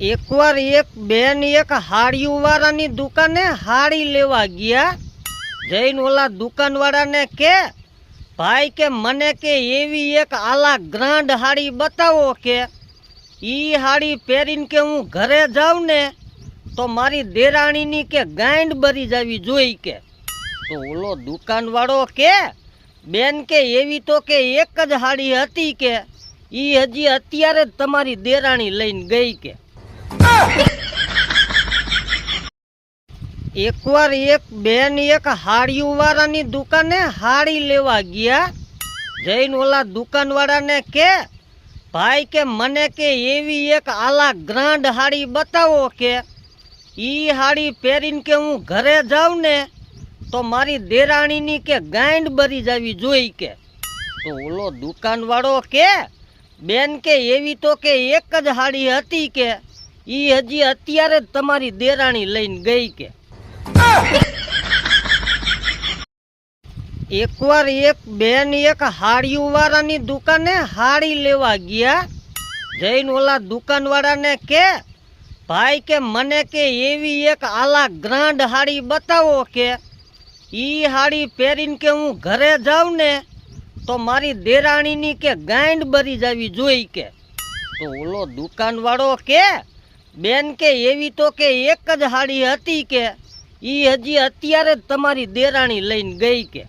એકવાર એક બેન એક હાડિયું વાળાની દુકાને હાડી લેવા ગયા. જઈને ઓલા દુકાનવાળાને કે ભાઈ કે મને કે એવી એક આલા ગ્રાન્ડ હાડી બતાવો કે ઈ હાડી પહેરીને કે હું ઘરે જાઉં ને તો મારી દેરાણીની કે ગાંડ બરી જાવી જોઈ કે. તો ઓલો દુકાનવાળો કે બેન કે એવી તો કે એક જ હાડી હતી કે ઈ હજી અત્યારે જ તમારી દેરાણી લઈને ગઈ કે. એકવાર એક બેન એક હાડિયું વાળાની દુકાને હાડી લેવા ગયા. જઈને ઓલા દુકાનવાળાને કે ભાઈ કે મને કે એવી એક આલા ગ્રાન્ડ હાડી બતાવો કે ઈ હાડી પહેરીને કે હું ઘરે જાઉં ને તો મારી દેરાણીની કે ગાંડ બરી જાવી જોઈ કે. તો ઓલો દુકાનવાળો કે બેન કે એવી તો કે એક જ હાડી હતી કે ઈ હજી અત્યારે જ તમારી દેરાણી લઈને ગઈ કે. એકવાર એક બેન એક હાડિયું વાળાની દુકાને હાડી લેવા ગયા. જઈને ઓલા દુકાનવાળાને કે ભાઈ કે મને કે એવી એક આલા ગ્રાન્ડ હાડી બતાવો કે ઈ હાડી પહેરીને કે હું ઘરે જાઉં ને તો મારી દેરાણીની કે ગાંડ બરી જાવી જોઈ કે. તો ઓલો દુકાનવાળો કે બેન કે એવી તો કે એક જ હાડી હતી કે ઈ હજી અત્યારે જ તમારી દેરાણી લઈને ગઈ કે.